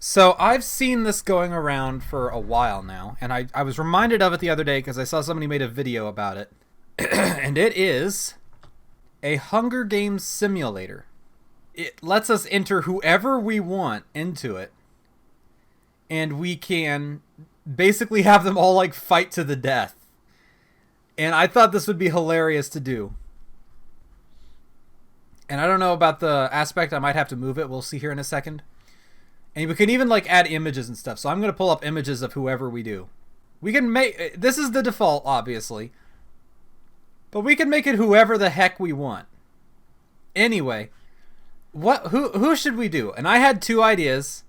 So I've seen this going around for a while now, and I was reminded of it the other day because I saw somebody made a video about it. And it is a Hunger Games simulator. It lets us enter whoever we want into it, and we can basically have them all like fight to the death. And I thought this would be hilarious to do. And I don't know about the aspect, I might have to move it. We'll see here in a second. And we can even like add images and stuff. So I'm going to pull up images of whoever we do. We can make, this is the default obviously, but we can make it whoever the heck we want. Anyway, who should we do? And I had two ideas,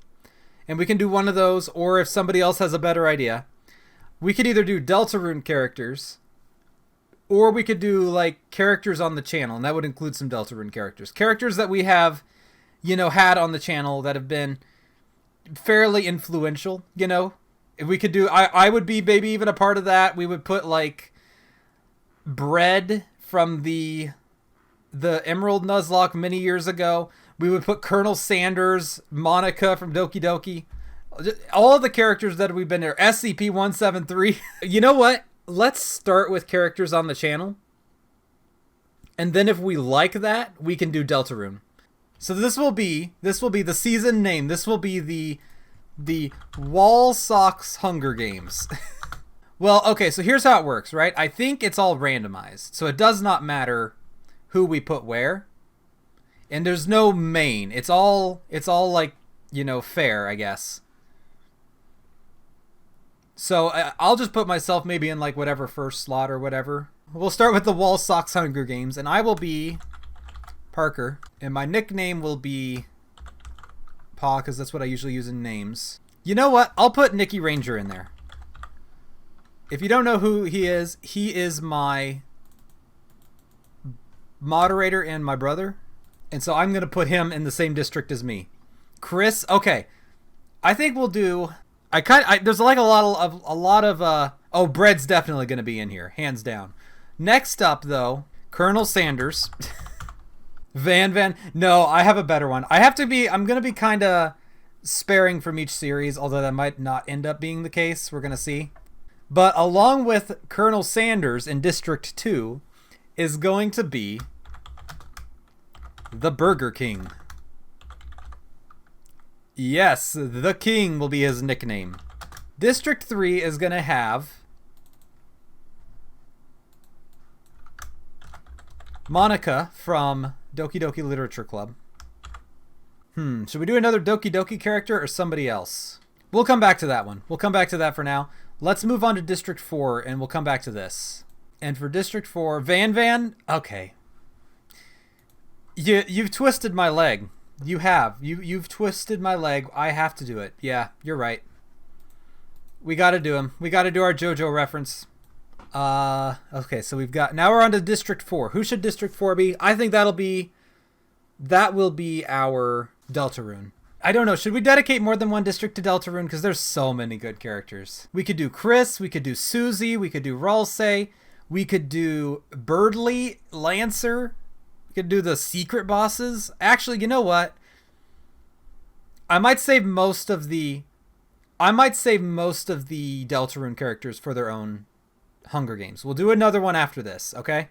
and we can do one of those, or if somebody else has a better idea, we could either do Deltarune characters, or we could do like characters on the channel, and that would include some Deltarune characters. Characters that we have, had on the channel that have been fairly influential, If we could do, I would be maybe even a part of that. We would put like Bread from the Emerald Nuzlocke many years ago. We would put Colonel Sanders, Monica from Doki Doki. All of the characters that we've been there. SCP-173. You know what? Let's start with characters on the channel. And then if we like that, we can do Deltarune. So this will be the season name. This will be the Wallsocks Hunger Games. Well, okay, so here's how it works, right? I think it's all randomized. So it does not matter who we put where. And there's no main. It's all like, fair, I guess. So I'll just put myself maybe in like whatever first slot or whatever. We'll start with the Wallsocks Hunger Games, and I will be Parker, and my nickname will be Paw, because that's what I usually use in names. You know what? I'll put Nikki Ranger in there. If you don't know who he is my moderator and my brother, and so I'm gonna put him in the same district as me. Chris, okay. I think we'll do. There's like a lot of. Oh, Bread's definitely gonna be in here, hands down. Next up, though, Colonel Sanders. Van. No, I have a better one. I'm gonna be kind of sparing from each series, although that might not end up being the case. We're gonna see. But along with Colonel Sanders in District 2 is going to be the Burger King. Yes, the King will be his nickname. District 3 is going to have Monica from Doki Doki Literature Club. Should we do another Doki Doki character or somebody else? We'll come back to that one. We'll come back to that for now. Let's move on to District 4, and we'll come back to this. And for District 4, Van, okay. You've twisted my leg. You have. You've twisted my leg. I have to do it. Yeah, you're right. We gotta do him. We gotta do our JoJo reference. Okay, so now we're on to District 4. Who should District 4 be? I think that will be our Deltarune. I don't know. Should we dedicate more than one district to Deltarune? Because there's so many good characters. We could do Chris. We could do Susie. We could do Ralsei. We could do Birdly, Lancer. We could do the secret bosses. Actually, you know what? I might save most of the Deltarune characters for their own Hunger Games. We'll do another one after this, okay?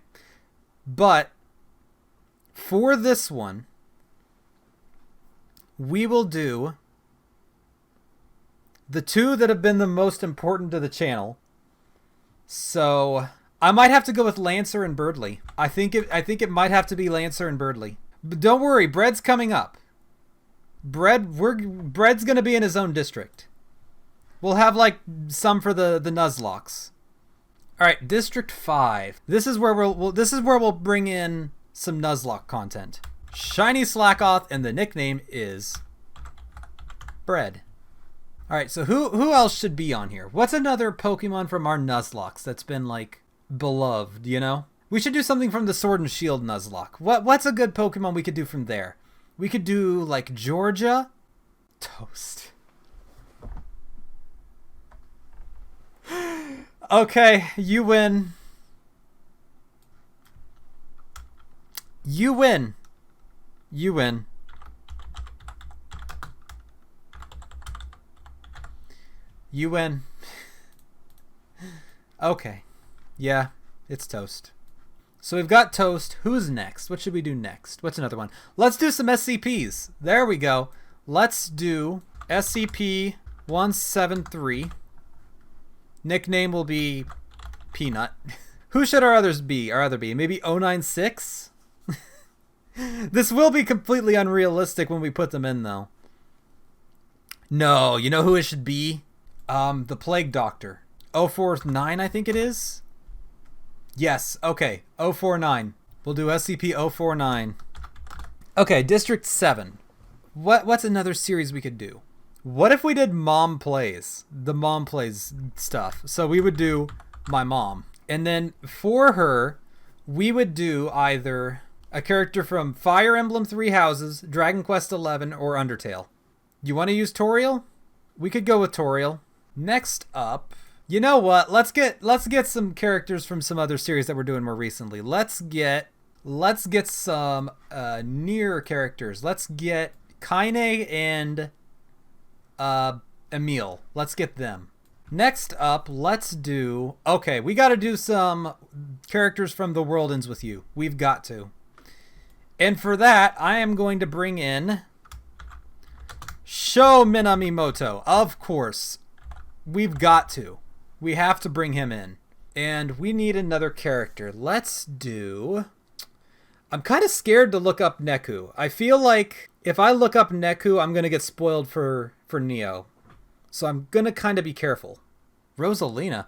But for this one, we will do the two that have been the most important to the channel. So I might have to go with Lancer and Birdly. I think it might have to be Lancer and Birdly. But don't worry, Bread's coming up. Bread's gonna be in his own district. We'll have like some for the Nuzlocks. All right, District 5. This is where we'll bring in some Nuzlocke content. Shiny Slackoth, and the nickname is Bread. All right, so who else should be on here? What's another Pokemon from our Nuzlocks that's been like beloved? We should do something from the Sword and Shield Nuzlocke. What's a good Pokemon we could do from there? We could do like Georgia. Toast. Okay, you win. You win. You win. Okay. Yeah, it's toast. So we've got toast. Who's next? What should we do next? What's another one? Let's do some SCPs. There we go. Let's do SCP-173. Nickname will be Peanut. Who should our others be? Our other be? Maybe 096? This will be completely unrealistic when we put them in, though. No, you know who it should be? The Plague Doctor. 049, I think it is? Yes, okay. 049. We'll do SCP-049. Okay, District 7. What's another series we could do? What if we did Mom Plays? The Mom Plays stuff. So we would do My Mom. And then for her, we would do either a character from Fire Emblem Three Houses, Dragon Quest XI, or Undertale. You want to use Toriel? We could go with Toriel. Next up, you know what? Let's get some characters from some other series that we're doing more recently. Let's get some near characters. Let's get Kaine and Emil. Let's get them. Next up, let's do... Okay, we got to do some characters from The World Ends With You. We've got to. And for that, I am going to bring in Sho Minamimoto. Of course. We've got to. We have to bring him in. And we need another character. Let's do... I'm kind of scared to look up Neku. I feel like if I look up Neku, I'm going to get spoiled for Neo. So I'm going to kind of be careful. Rosalina.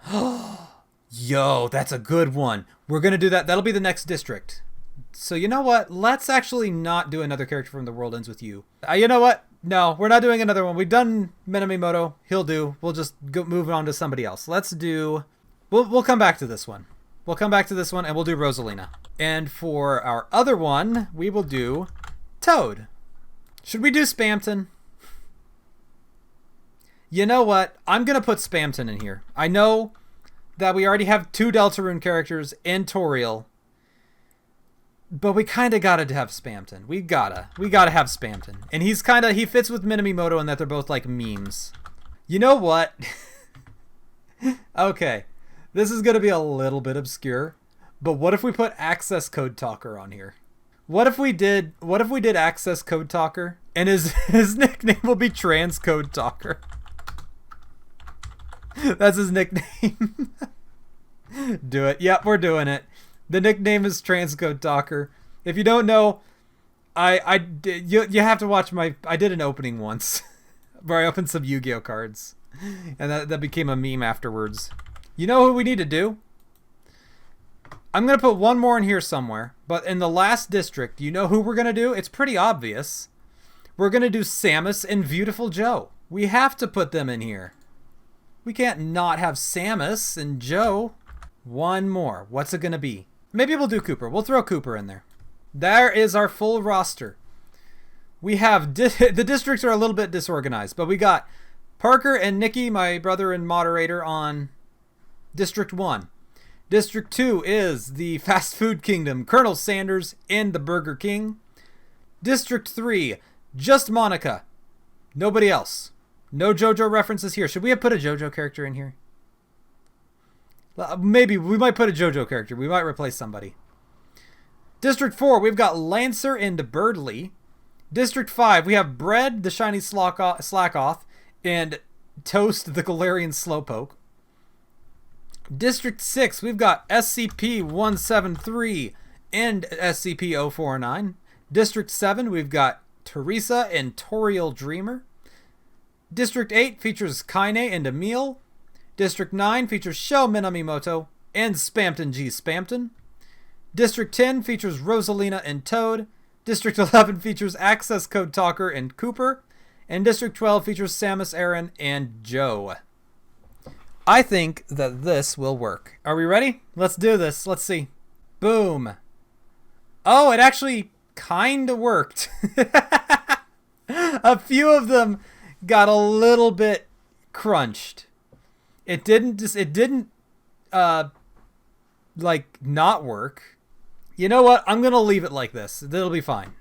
Yo, that's a good one. We're going to do that. That'll be the next district. So you know what? Let's actually not do another character from The World Ends With You. You know what? No, we're not doing another one. We've done Minamimoto. He'll do. We'll just move on to somebody else. Let's do... We'll come back to this one. We'll come back to this one and we'll do Rosalina. And for our other one, we will do Toad. Should we do Spamton? You know what? I'm going to put Spamton in here. I know that we already have 2 Deltarune characters in Toriel. But we kind of got to have Spamton. We gotta have Spamton. And he fits with Minamimoto in that they're both like memes. You know what? Okay. This is going to be a little bit obscure. But what if we put Access Code Talker on here? What if we did Access Code Talker and his nickname will be Trans Code Talker? That's his nickname. Do it. Yep, we're doing it. The nickname is Transcode Talker. If you don't know, you have to watch I did an opening once where I opened some Yu-Gi-Oh cards, and that became a meme afterwards. You know who we need to do? I'm gonna put one more in here somewhere, but in the last district, you know who we're gonna do? It's pretty obvious. We're gonna do Samus and Beautiful Joe. We have to put them in here. We can't not have Samus and Joe. One more. What's it gonna be? Maybe we'll do Cooper. We'll throw Cooper in there. There is our full roster. We have... the districts are a little bit disorganized, but we got Parker and Nikki, my brother and moderator, on District 1. District 2 is the Fast Food Kingdom, Colonel Sanders and the Burger King. District 3, just Monica. Nobody else. No JoJo references here. Should we have put a JoJo character in here? Maybe. We might put a JoJo character. We might replace somebody. District 4, we've got Lancer and Birdly. District 5, we have Bread, the Shiny Slackoth, and Toast, the Galarian Slowpoke. District 6, we've got SCP-173 and SCP-049. District 7, we've got Teresa and Toriel Dreamer. District 8 features Kaine and Emil. District 9 features Sho Minamimoto and Spamton G. Spamton. District 10 features Rosalina and Toad. District 11 features Access Code Talker and Cooper. And District 12 features Samus Aran and Joe. I think that this will work. Are we ready? Let's do this. Let's see. Boom. Oh, it actually kind of worked. A few of them got a little bit crunched. It didn't like not work. You know what? I'm going to leave it like this. It'll be fine.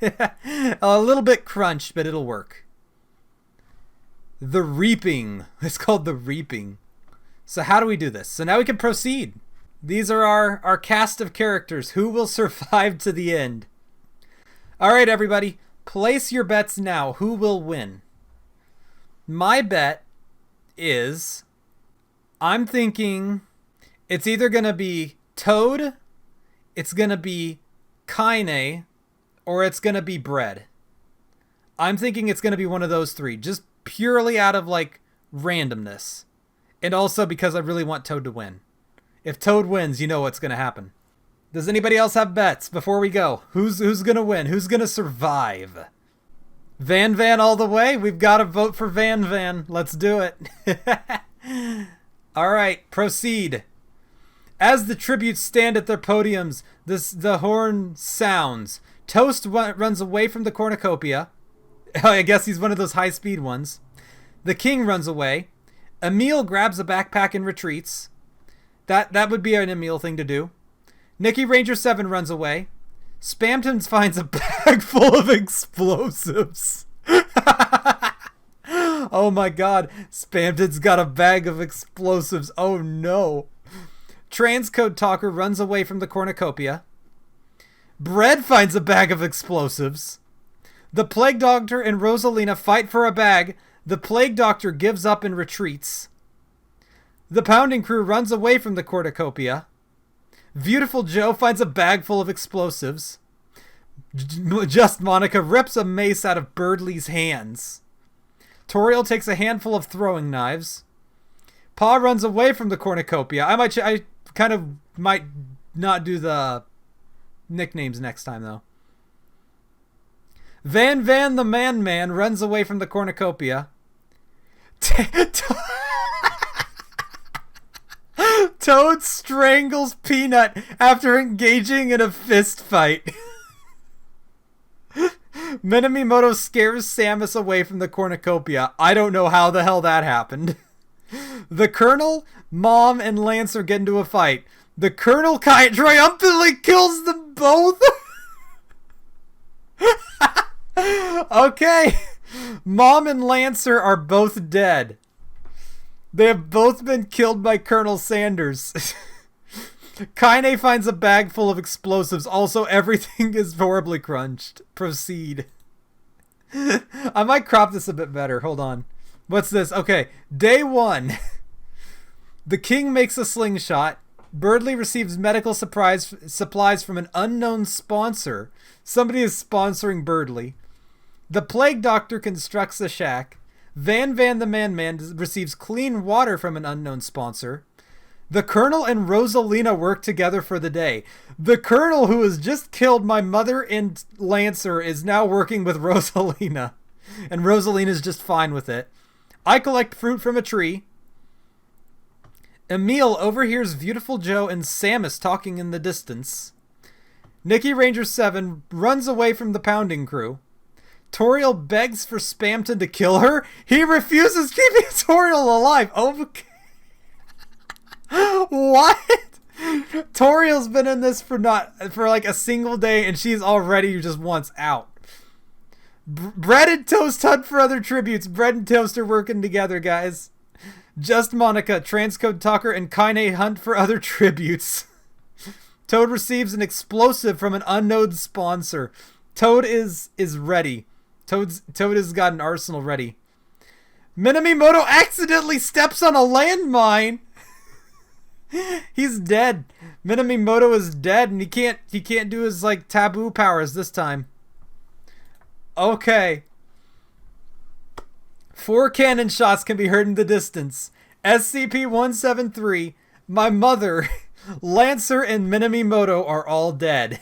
A little bit crunched, but it'll work. The Reaping. It's called The Reaping. So how do we do this? So now we can proceed. These are our cast of characters. Who will survive to the end? All right, everybody. Place your bets now. Who will win? My bet is... I'm thinking it's either going to be Toad, it's going to be Kaine, or it's going to be Bread. I'm thinking it's going to be one of those three, just purely out of, like, randomness. And also because I really want Toad to win. If Toad wins, you know what's going to happen. Does anybody else have bets before we go? Who's going to win? Who's going to survive? Van Van all the way? We've got to vote for Van Van. Let's do it. All right, proceed. As the tributes stand at their podiums, the horn sounds. Toast runs away from the cornucopia. I guess he's one of those high-speed ones. The king runs away. Emil grabs a backpack and retreats. That would be an Emil thing to do. Nicky Ranger 7 runs away. Spamtons finds a bag full of explosives. Oh my god. Spamton's got a bag of explosives. Oh no. Transcode Talker runs away from the cornucopia. Bread finds a bag of explosives. The Plague Doctor and Rosalina fight for a bag. The Plague Doctor gives up and retreats. The Pounding Crew runs away from the cornucopia. Beautiful Joe finds a bag full of explosives. Just Monica rips a mace out of Birdley's hands. Toriel takes a handful of throwing knives. Pa runs away from the cornucopia. I kind of might not do the nicknames next time, though. Van Van the Man runs away from the cornucopia. Toad strangles Peanut after engaging in a fist fight. Minamimoto scares Samus away from the cornucopia. I don't know how the hell that happened. The Colonel, Mom, and Lancer get into a fight. The Colonel triumphantly kills them both. Okay. Mom and Lancer are both dead. They have both been killed by Colonel Sanders. Kaine finds a bag full of explosives. Also, everything is horribly crunched. Proceed. I might crop this a bit better. Hold on. What's this? Okay. Day 1. The king makes a slingshot. Birdley receives medical supplies from an unknown sponsor. Somebody is sponsoring Birdley. The Plague Doctor constructs a shack. Van Van the Man receives clean water from an unknown sponsor. The Colonel and Rosalina work together for the day. The Colonel, who has just killed my mother and Lancer, is now working with Rosalina. And Rosalina's just fine with it. I collect fruit from a tree. Emil overhears Beautiful Joe and Samus talking in the distance. Nicky Ranger 7 runs away from the Pounding Crew. Toriel begs for Spamton to kill her. He refuses, keeping Toriel alive. Okay. What? Toriel's been in this for like a single day, and she's already just wants out. Bread and Toast hunt for other tributes. Bread and Toast are working together, guys. Just Monica, Transcode Talker, and Kaine hunt for other tributes. Toad receives an explosive from an unknown sponsor. Toad is ready. Toad has got an arsenal ready. Minamimoto accidentally steps on a landmine. He's dead. Minamimoto is dead, and he can't do his like taboo powers this time. Okay. 4 cannon shots can be heard in the distance. SCP-173, my mother, Lancer, and Minamimoto are all dead.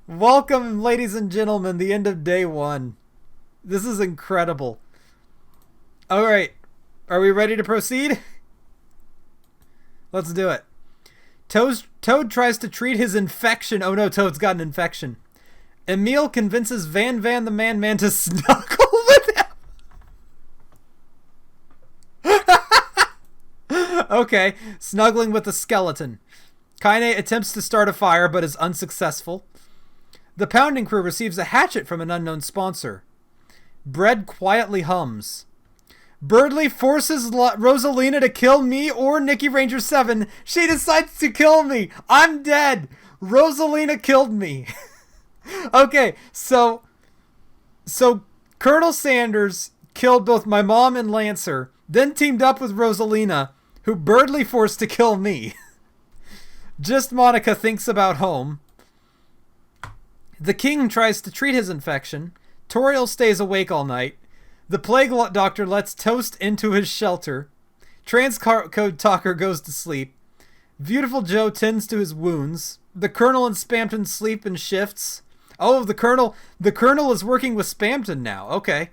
Welcome, ladies and gentlemen, the end of day 1. This is incredible. Alright, are we ready to proceed? Let's do it. Toad tries to treat his infection. Oh no, Toad's got an infection. Emil convinces Van Van the Man to snuggle with him. Okay, snuggling with the skeleton. Kaine attempts to start a fire but is unsuccessful. The pounding crew receives a hatchet from an unknown sponsor. Bread quietly hums. Birdly forces Rosalina to kill me or Nikki Ranger 7. She decides to kill me. I'm dead. Rosalina killed me. Okay, so Colonel Sanders killed both my mom and Lancer, then teamed up with Rosalina, who Birdly forced to kill me. Just Monica thinks about home. The king tries to treat his infection. Toriel stays awake all night. The plague doctor lets Toast into his shelter. Transcode Talker goes to sleep. Beautiful Joe tends to his wounds. The Colonel and Spamton sleep in shifts. Oh, the Colonel is working with Spamton now. Okay.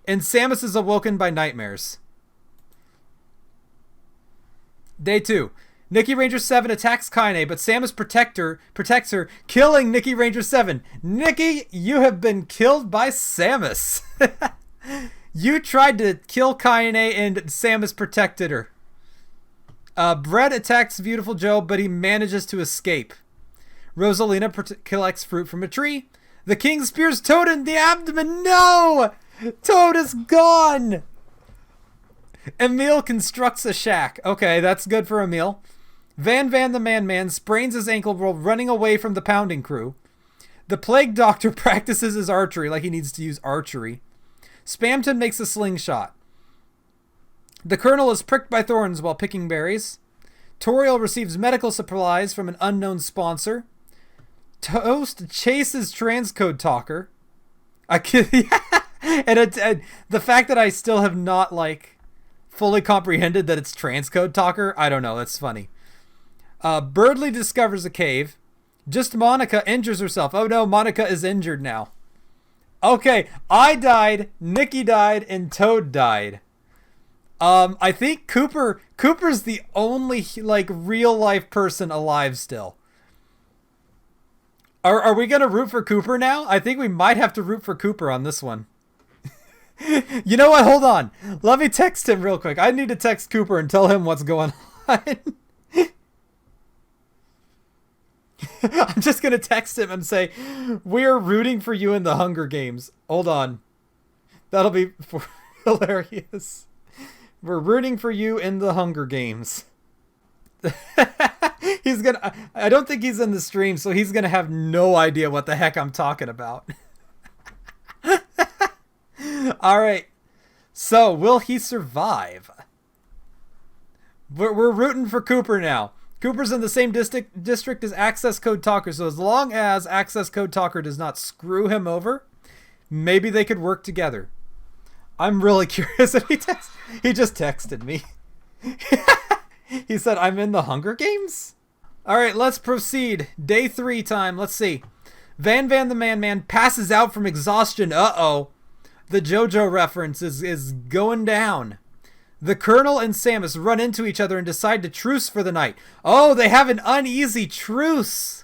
And Samus is awoken by nightmares. Day 2. Nikki Ranger 7 attacks Kaine, but Samus protects her, killing Nikki Ranger 7. Nikki, you have been killed by Samus. You tried to kill Kaine and Samus protected her. Brett attacks Beautiful Joe, but he manages to escape. Rosalina collects fruit from a tree. The king spears Toad in the abdomen. No! Toad is gone! Emil constructs a shack. Okay, that's good for Emil. Van the Man sprains his ankle while running away from the pounding crew. The plague doctor practices his archery like he needs to use archery. Spamton makes a slingshot. The colonel is pricked by thorns while picking berries. Toriel receives medical supplies from an unknown sponsor. Toast chases Transcode Talker. And the fact that I still have not, fully comprehended that it's Transcode Talker, I don't know, that's funny. Birdly discovers a cave. Just Monica injures herself. Oh no, Monica is injured now. Okay, I died, Nikki died, and Toad died. I think Cooper's the only, real life person alive still. Are we gonna root for Cooper now? I think we might have to root for Cooper on this one. You know what? Hold on. Let me text him real quick. I need to text Cooper and tell him what's going on. I'm just going to text him and say, we're rooting for you in the Hunger Games. Hold on. That'll be hilarious. We're rooting for you in the Hunger Games. I don't think he's in the stream, so he's going to have no idea what the heck I'm talking about. All right. So, will he survive? We're rooting for Cooper now. Cooper's in the same district as Access Code Talker, so as long as Access Code Talker does not screw him over, maybe they could work together. I'm really curious if he just texted me. He said, I'm in the Hunger Games? All right, let's proceed. Day 3 time. Let's see. Van the Man passes out from exhaustion. Uh-oh. The JoJo reference is going down. The Colonel and Samus run into each other and decide to truce for the night. Oh, they have an uneasy truce.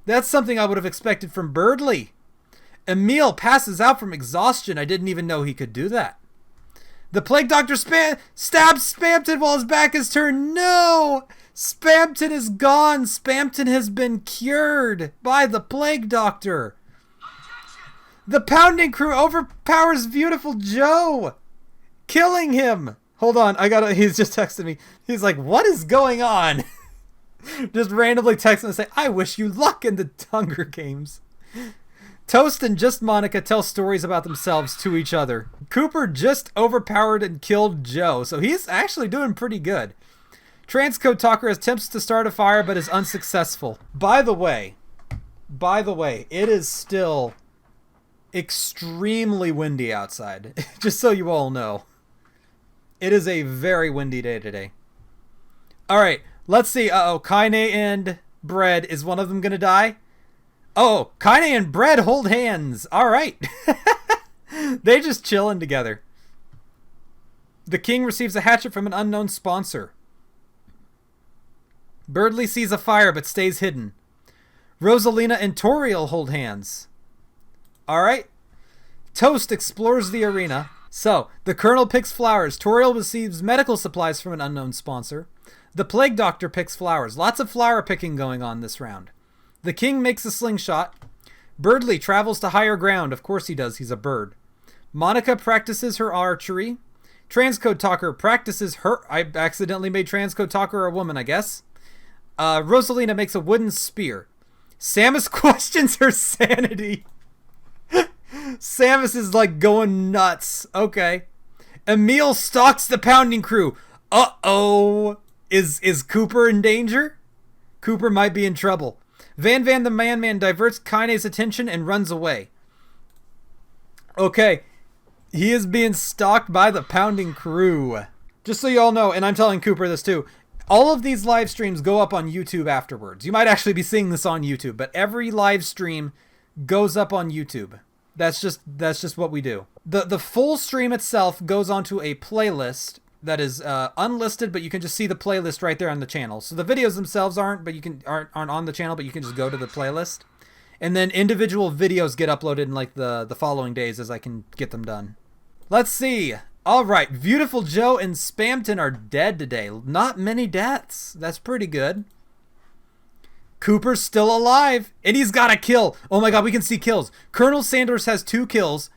That's something I would have expected from Birdly. Emil passes out from exhaustion. I didn't even know he could do that. The Plague Doctor stabs Spamton while his back is turned. No! Spamton is gone. Spamton has been cured by the Plague Doctor. The pounding crew overpowers Beautiful Joe, killing him. Hold on, he's just texting me. He's like, what is going on? Just randomly texting and say, I wish you luck in the Hunger Games. Toast and Just Monica tell stories about themselves to each other. Cooper just overpowered and killed Joe, so he's actually doing pretty good. Transcode Talker attempts to start a fire but is unsuccessful. By the way, it is still extremely windy outside, just so you all know. It is a very windy day today. Alright, let's see. Kaine and Bread. Is one of them going to die? Oh, Kaine and Bread hold hands. Alright. They just chilling together. The king receives a hatchet from an unknown sponsor. Birdly sees a fire but stays hidden. Rosalina and Toriel hold hands. Alright. Toast explores the arena. So, the Colonel picks flowers. Toriel receives medical supplies from an unknown sponsor. The Plague Doctor picks flowers. Lots of flower picking going on this round. The King makes a slingshot. Birdley travels to higher ground. Of course he does. He's a bird. Monica practices her archery. Transcode Talker practices her... I accidentally made Transcode Talker a woman, I guess. Rosalina makes a wooden spear. Samus questions her sanity. Samus is like going nuts. Okay. Emil stalks the pounding crew. Uh-oh. Is Cooper in danger? Cooper might be in trouble. Van Van the Man-Man diverts Kaine's attention and runs away. Okay. He is being stalked by the pounding crew. Just so you all know, and I'm telling Cooper this too, all of these live streams go up on YouTube afterwards. You might actually be seeing this on YouTube, but every live stream goes up on YouTube. That's just what we do. The full stream itself goes onto a playlist that is unlisted, but you can just see the playlist right there on the channel. So the videos themselves aren't on the channel, but you can just go to the playlist. And then individual videos get uploaded in like the following days as I can get them done. Let's see. All right, Beautiful Joe and Spamton are dead today. Not many deaths. That's pretty good. Cooper's still alive, and he's got a kill. Oh my god, we can see kills. Colonel Sanders has 2 kills.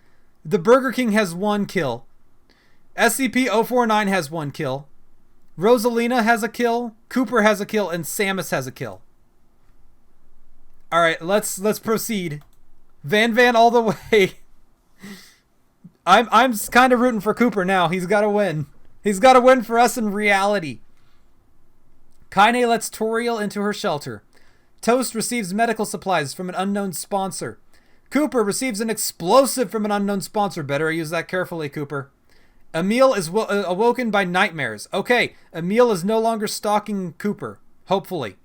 The Burger King has 1 kill. SCP-049 has 1 kill. Rosalina has a kill. Cooper has a kill, and Samus has a kill. All right, let's proceed. Van Van all the way. I'm kind of rooting for Cooper now. He's got to win. He's got to win for us in reality. Kaine lets Toriel into her shelter. Toast receives medical supplies from an unknown sponsor. Cooper receives an explosive from an unknown sponsor. Better use that carefully, Cooper. Emil is awoken by nightmares. Okay, Emil is no longer stalking Cooper. Hopefully.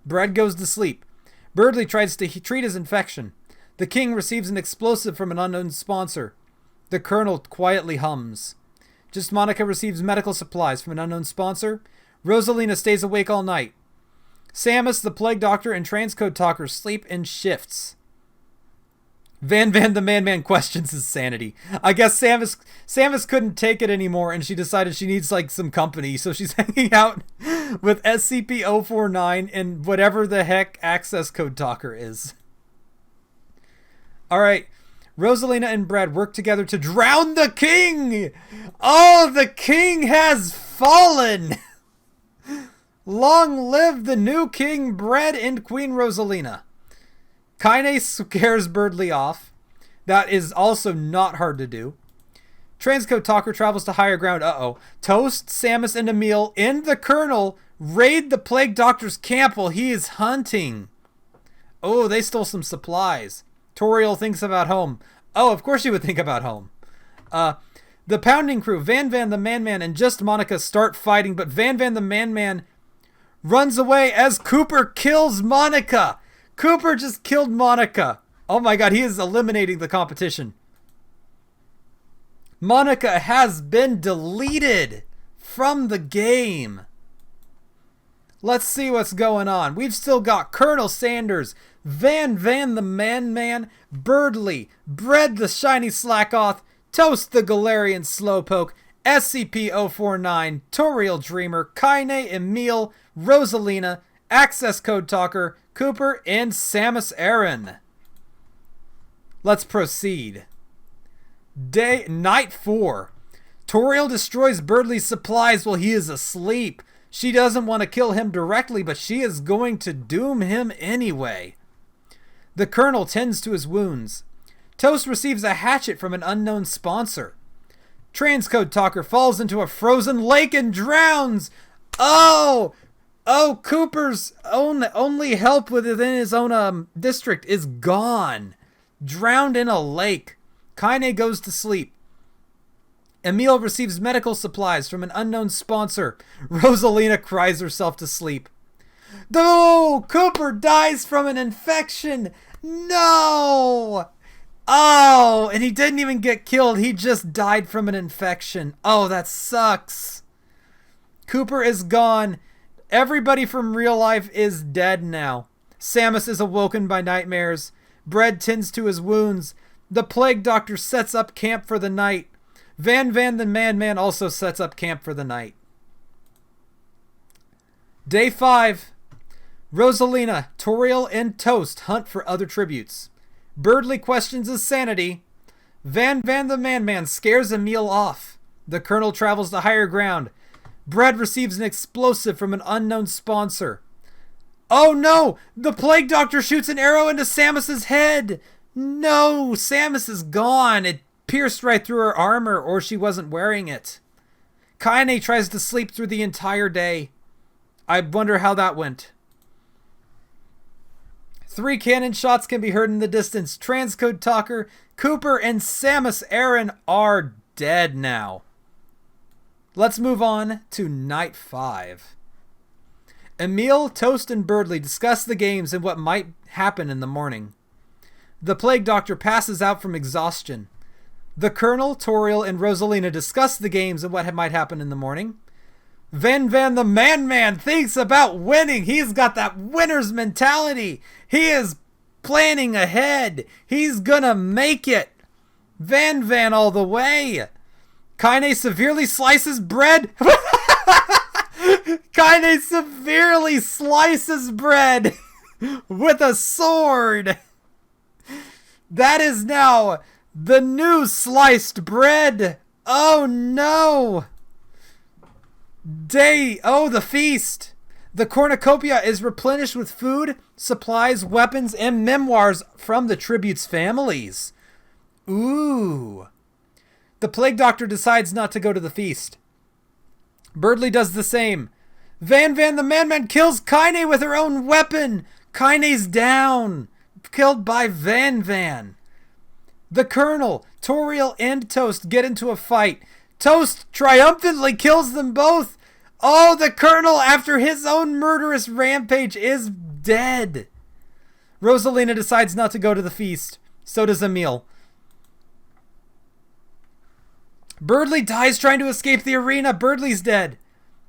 Brad goes to sleep. Birdley tries to treat his infection. The king receives an explosive from an unknown sponsor. The colonel quietly hums. Just Monica receives medical supplies from an unknown sponsor. Rosalina stays awake all night. Samus, the Plague Doctor, and Transcode Talker sleep in shifts. Van Van the Man-Man questions his sanity. I guess Samus couldn't take it anymore, and she decided she needs like some company, so she's hanging out with SCP-049 and whatever the heck Access Code Talker is. Alright, Rosalina and Brad work together to drown the king! Oh, the king has fallen! Long live the new king, Brad and Queen Rosalina. Kaine scares Birdley off. That is also not hard to do. Transcode Talker travels to higher ground. Uh-oh. Toast, Samus, and Emil and the Colonel raid the Plague Doctor's camp while he is hunting. Oh, they stole some supplies. Toriel thinks about home. Oh, of course you would think about home. The Pounding Crew, Van Van the Man-Man, and Just Monica start fighting, but Van Van the Man-Man runs away as Cooper kills Monica. Cooper just killed Monica. Oh my god, he is eliminating the competition. Monica has been deleted from the game. Let's see what's going on. We've still got Colonel Sanders, Van Van the Man-Man, Birdley, Bread the Shiny Slackoth, Toast the Galarian Slowpoke, SCP-049, Toriel Dreamer, Kaine, Emil, Rosalina, Access Code Talker, Cooper, and Samus Aran. Let's proceed. Night 4. Toriel destroys Birdley's supplies while he is asleep. She doesn't want to kill him directly, but she is going to doom him anyway. The Colonel tends to his wounds. Toast receives a hatchet from an unknown sponsor. Transcode Talker falls into a frozen lake and drowns. Oh, Cooper's only help within his own district is gone. Drowned in a lake. Kaine goes to sleep. Emil receives medical supplies from an unknown sponsor. Rosalina cries herself to sleep. No! Cooper dies from an infection! No! Oh, and he didn't even get killed. He just died from an infection. Oh, that sucks. Cooper is gone. Everybody from real life is dead now. Samus is awoken by nightmares. Bread tends to his wounds. The Plague Doctor sets up camp for the night. Van Van the Man-Man also sets up camp for the night. Day 5. Rosalina, Toriel, and Toast hunt for other tributes. Birdley questions his sanity. Van the Man scares Emil off. The Colonel travels to higher ground. Bread receives an explosive from an unknown sponsor. Oh no! The Plague Doctor shoots an arrow into Samus's head! No! Samus is gone! It pierced right through her armor, or she wasn't wearing it. Kaine tries to sleep through the entire day. I wonder how that went. 3 cannon shots can be heard in the distance. Transcode Talker, Cooper, and Samus Aran are dead now. Let's move on to Night 5. Emil, Toast, and Birdley discuss the games and what might happen in the morning. The Plague Doctor passes out from exhaustion. The Colonel, Toriel, and Rosalina discuss the games and what might happen in the morning. Van the Man thinks about winning. He's got that winner's mentality. He is planning ahead. He's gonna make it. Van all the way. Kaine severely slices bread. Kaine severely slices bread with a sword. That is now the new sliced bread. Oh no. The feast. The cornucopia is replenished with food, supplies, weapons, and memoirs from the tributes' families. Ooh. The Plague Doctor decides not to go to the feast. Birdley does the same. Van the Man kills Kaine with her own weapon. Kaine's down. Killed by Van. The Colonel, Toriel, and Toast get into a fight. Toast triumphantly kills them both. Oh, the Colonel, after his own murderous rampage, is dead. Rosalina decides not to go to the feast. So does Emil. Birdley dies trying to escape the arena. Birdley's dead.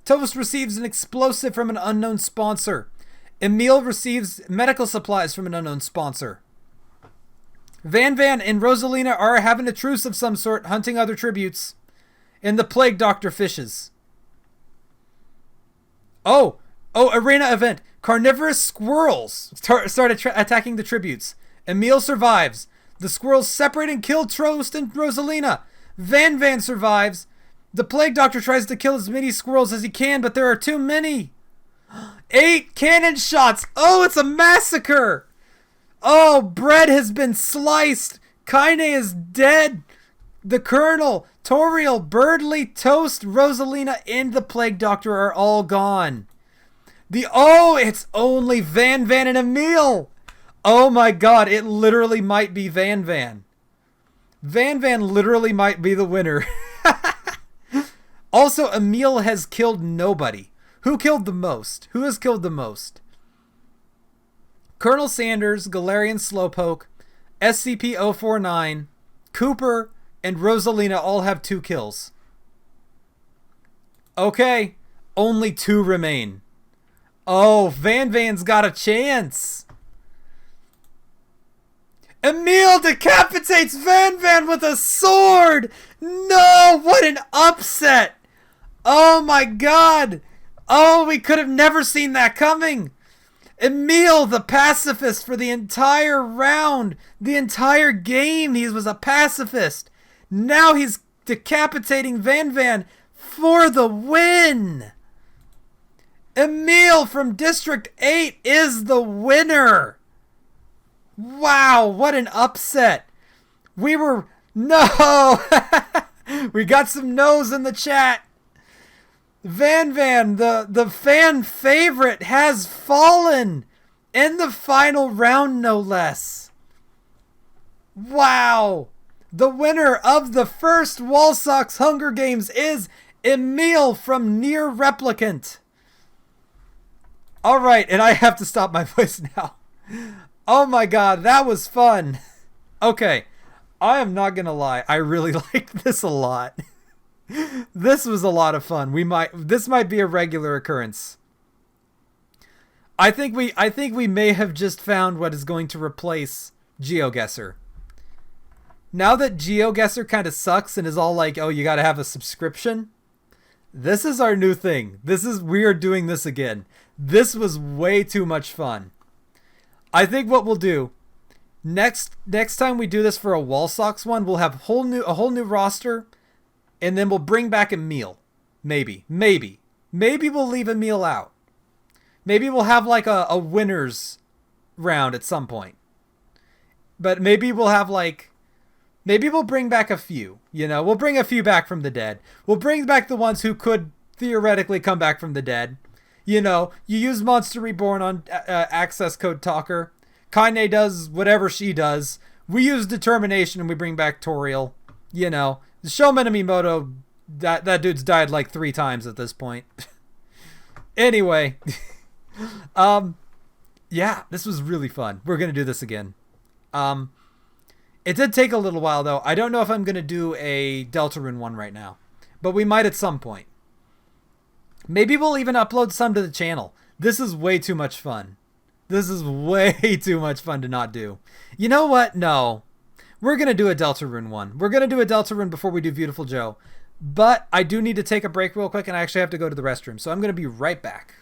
Toast receives an explosive from an unknown sponsor. Emil receives medical supplies from an unknown sponsor. Van and Rosalina are having a truce of some sort, hunting other tributes. And the Plague Doctor fishes. Oh, arena event. Carnivorous squirrels start attacking the tributes. Emil survives. The squirrels separate and kill Toast and Rosalina. Van survives. The Plague Doctor tries to kill as many squirrels as he can, but there are too many. 8 cannon shots. Oh, it's a massacre. Oh, bread has been sliced. Kaine is dead. The Colonel, Toriel, Birdley, Toast, Rosalina, and the Plague Doctor are all gone. It's only Van and Emil. Oh my god, it literally might be Van. Van literally might be the winner. Also, Emil has killed nobody. Who killed the most? Who has killed the most? Colonel Sanders, Galarian Slowpoke, SCP-049, Cooper, and Rosalina all have 2 kills. Okay, only 2 remain. Oh, Van's got a chance. Emil decapitates Van with a sword. No, what an upset. Oh my god. Oh, we could have never seen that coming. Emil, the pacifist for the entire round, the entire game, he was a pacifist. Now he's decapitating Van for the win. Emil from District 8 is the winner. Wow, what an upset. No. We got some no's in the chat. Van, the fan favorite, has fallen in the final round, no less. Wow. The winner of the first Wallsocks Hunger Games is Emil from Near Replicant. All right, and I have to stop my voice now. Oh my god, that was fun. Okay, I am not gonna lie. I really liked this a lot. This was a lot of fun. This might be a regular occurrence. I think we may have just found what is going to replace GeoGuessr. Now that GeoGuessr kind of sucks and is all like, oh, you got to have a subscription. This is our new thing. We are doing this again. This was way too much fun. I think what we'll do Next time we do this for a Wallsocks one, we'll have a whole new roster, and then we'll bring back a meal. Maybe we'll leave a meal out. Maybe we'll have like a winners round at some point. But maybe we'll have like, maybe we'll bring back a few. You know, we'll bring a few back from the dead. We'll bring back the ones who could theoretically come back from the dead. You know, you use Monster Reborn on access code Talker. Kaine does whatever she does. We use Determination and we bring back Toriel. You know, Showman Mimoto, that dude's died like 3 times at this point. Anyway, yeah, this was really fun. We're going to do this again. It did take a little while though. I don't know if I'm going to do a Deltarune one right now, but we might at some point. Maybe we'll even upload some to the channel. This is way too much fun. This is way too much fun to not do. You know what? No. We're going to do a Deltarune one. We're going to do a Deltarune before we do Beautiful Joe. But I do need to take a break real quick, and I actually have to go to the restroom. So I'm going to be right back.